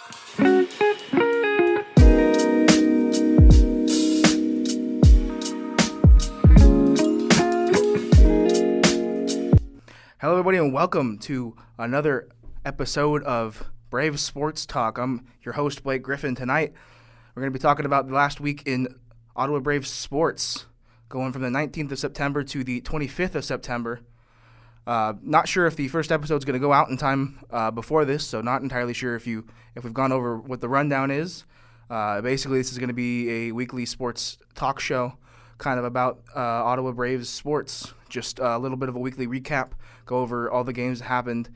Hello, everybody, and welcome to another episode of Brave Sports Talk. I'm your host, Blake Griffin. Tonight, we're going to be talking about the last week in Ottawa Braves sports, going from the 19th of September to the 25th of September. Not sure if the first episode is going to go out in time before this, so not entirely sure if we've gone over what the rundown is. Basically, this is going to be a weekly sports talk show, kind of about Ottawa Braves sports. Just a little bit of a weekly recap, go over all the games that happened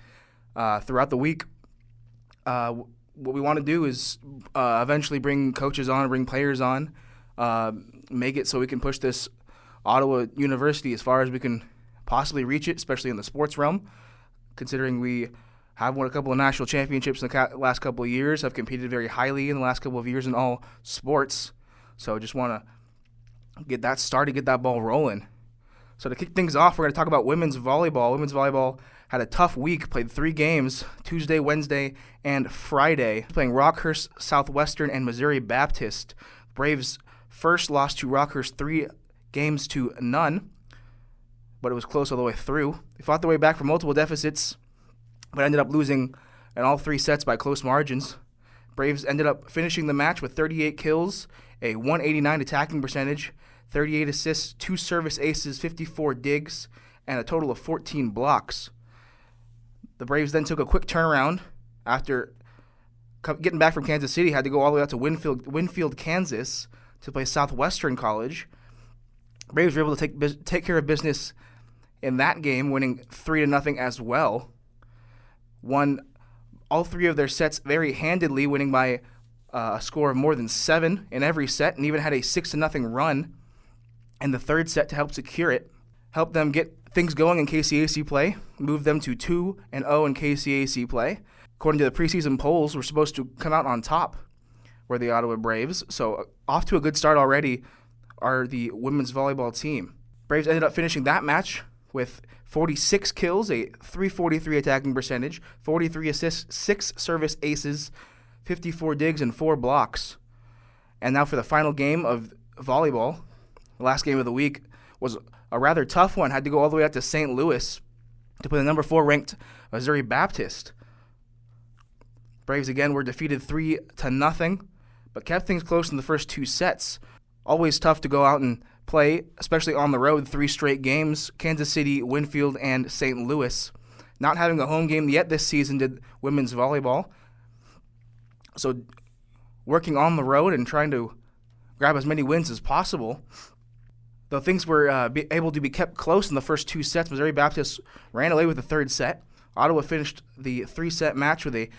throughout the week. What we want to do is eventually bring coaches on, bring players on, make it so we can push this Ottawa University as far as we can possibly reach it, especially in the sports realm, considering we have won a couple of national championships in the last couple of years, have competed very highly in the last couple of years in all sports. So just want to get that started, get that ball rolling. So to kick things off, we're going to talk about women's volleyball. Women's volleyball had a tough week, played 3 games, Tuesday, Wednesday, and Friday, playing Rockhurst Southwestern and Missouri Baptist. Braves first lost to Rockhurst 3-0, but it was close all the way through. They fought their way back from multiple deficits, but ended up losing in all 3 sets by close margins. Braves ended up finishing the match with 38 kills, a .189 attacking percentage, 38 assists, 2 service aces, 54 digs, and a total of 14 blocks. The Braves then took a quick turnaround after getting back from Kansas City, had to go all the way out to Winfield, Kansas to play Southwestern College. Braves were able to take care of business in that game, winning 3-0 as well. Won all 3 of their sets very handedly, winning by a score of more than 7 in every set, and even had a 6-0 run in the third set to help secure it, help them get things going in KCAC play, move them to 2-0 in KCAC play. According to the preseason polls, we're supposed to come out on top, were the Ottawa Braves. So off to a good start already are the women's volleyball team. Braves ended up finishing that match with 46 kills, a .343 attacking percentage, 43 assists, 6 service aces, 54 digs, and 4 blocks. And now for the final game of volleyball. The last game of the week was a rather tough one. Had to go all the way out to St. Louis to play the number 4 ranked Missouri Baptist. Braves again were defeated 3-0, but kept things close in the first 2 sets. Always tough to go out and play, especially on the road, 3 straight games, Kansas City, Winfield, and St. Louis. Not having a home game yet this season did women's volleyball. So working on the road and trying to grab as many wins as possible. Though things were able to be kept close in the first 2 sets, Missouri Baptist ran away with the third set. Ottawa finished the 3-set match with a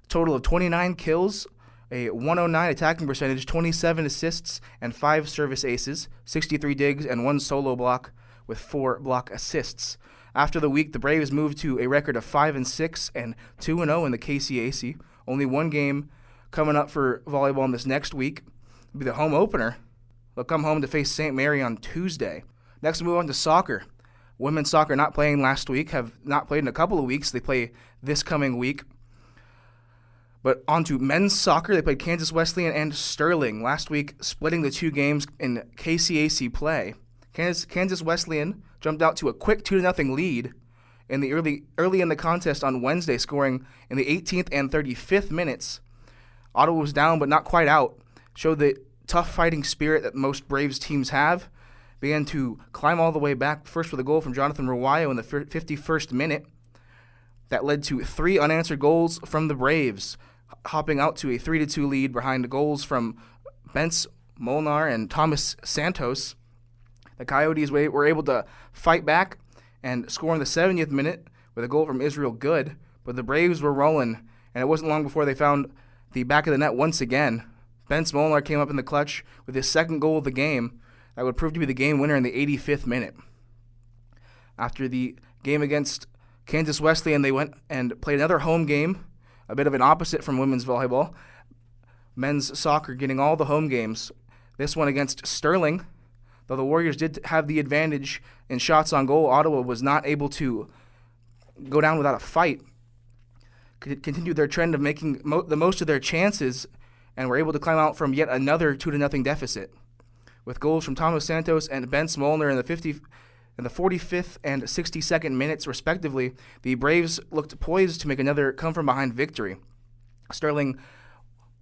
total of 29 kills, a .109 attacking percentage, 27 assists, and 5 service aces, 63 digs, and 1 solo block with 4 block assists. After the week, the Braves moved to a record of 5-6 and 2-0 in the KCAC. Only 1 game coming up for volleyball in this next week. It'll be the home opener. They'll come home to face St. Mary on Tuesday. Next, we move on to soccer. Women's soccer not playing last week, have not played in a couple of weeks. They play this coming week. But on to men's soccer. They played Kansas Wesleyan and Sterling last week, splitting the 2 games in KCAC play. Kansas Wesleyan jumped out to a quick 2-0 lead in the early in the contest on Wednesday, scoring in the 18th and 35th minutes. Ottawa was down but not quite out. Showed the tough fighting spirit that most Braves teams have. Began to climb all the way back, first with a goal from Jonathan Rawayo in the 51st minute. That led to 3 unanswered goals from the Braves, hopping out to a 3-2 lead behind the goals from Bence Molnar and Thomas Santos. The Coyotes were able to fight back and score in the 70th minute with a goal from Israel Good, but the Braves were rolling, and it wasn't long before they found the back of the net once again. Bence Molnar came up in the clutch with his 2nd goal of the game. That would prove to be the game winner in the 85th minute. After the game against Kansas Wesleyan, they went and played another home game, a bit of an opposite from women's volleyball. Men's soccer getting all the home games. This one against Sterling. Though the Warriors did have the advantage in shots on goal, Ottawa was not able to go down without a fight. continued their trend of making the most of their chances and were able to climb out from yet another 2-0 deficit. With goals from Thomas Santos and Ben Smolner in the 45th and 62nd minutes, respectively, the Braves looked poised to make another come-from-behind victory. Sterling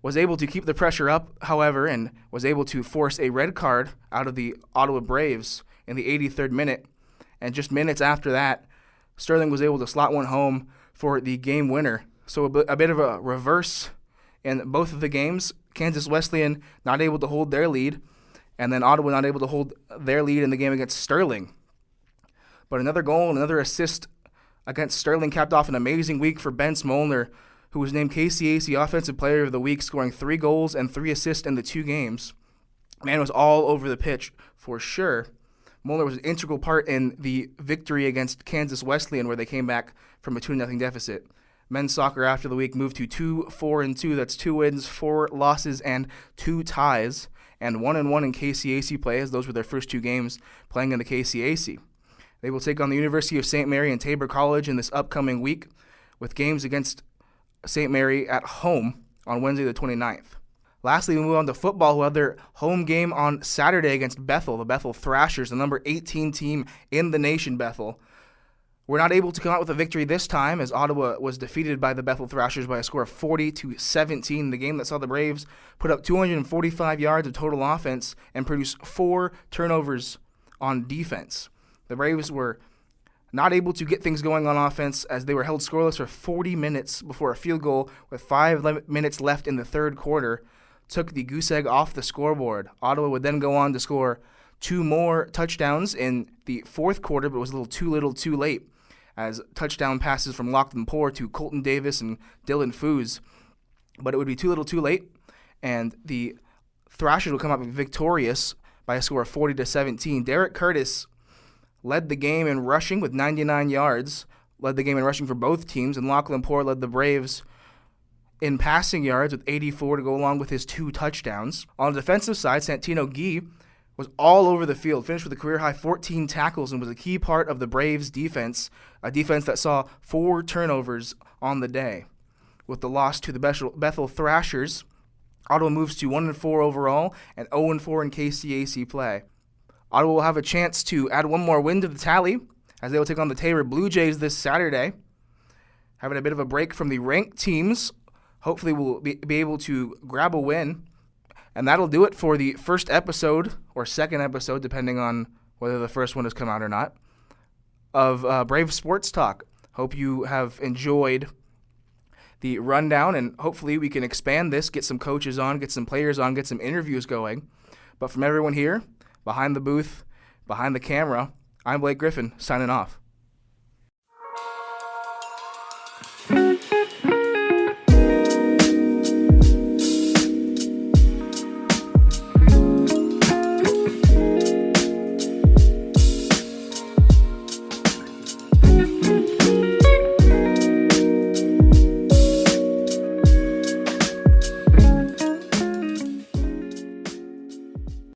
was able to keep the pressure up, however, and was able to force a red card out of the Ottawa Braves in the 83rd minute. And just minutes after that, Sterling was able to slot one home for the game winner. So a bit of a reverse in both of the games. Kansas Wesleyan not able to hold their lead, and then Ottawa not able to hold their lead in the game against Sterling. But another goal and another assist against Sterling capped off an amazing week for Ben Smolner, who was named KCAC Offensive Player of the Week, scoring 3 goals and 3 assists in the 2 games. Man was all over the pitch for sure. Molnar was an integral part in the victory against Kansas Wesleyan, where they came back from a 2-0 deficit. Men's soccer after the week moved to 2-4-2. That's 2 wins, 4 losses, and 2 ties, and 1-1 in KCAC play, as those were their first 2 games playing in the KCAC. They will take on the University of St. Mary and Tabor College in this upcoming week, with games against St. Mary at home on Wednesday the 29th. Lastly, we move on to football, who had their home game on Saturday against Bethel, the Bethel Thrashers, the number 18 team in the nation. Bethel were not able to come out with a victory this time, as Ottawa was defeated by the Bethel Thrashers by a score of 40-17. The game that saw the Braves put up 245 yards of total offense and produce 4 turnovers on defense. The Braves were not able to get things going on offense, as they were held scoreless for 40 minutes before a field goal with 5 minutes left in the third quarter took the goose egg off the scoreboard. Ottawa would then go on to score 2 more touchdowns in the fourth quarter, but it was a little too late, as touchdown passes from Lachlan Poore to Colton Davis and Dylan Foos. But it would be too late, and the Thrashers would come up victorious by a score of 40-17. Derek Curtis led the game in rushing with 99 yards, led the game in rushing for both teams, and Lachlan Poore led the Braves in passing yards with 84 to go along with his 2 touchdowns. On the defensive side, Santino Gee was all over the field, finished with a career-high 14 tackles, and was a key part of the Braves' defense, a defense that saw 4 turnovers on the day. With the loss to the Bethel Thrashers, Ottawa moves to 1-4 overall and 0-4 in KCAC play. Ottawa will have a chance to add one more win to the tally, as they will take on the Tabor Blue Jays this Saturday. Having a bit of a break from the ranked teams, hopefully we'll be able to grab a win. And that'll do it for the first episode, or second episode, depending on whether the first one has come out or not, of Brave Sports Talk. Hope you have enjoyed the rundown, and hopefully we can expand this, get some coaches on, get some players on, get some interviews going. But from everyone here, behind the booth, behind the camera, I'm Blake Griffin, signing off.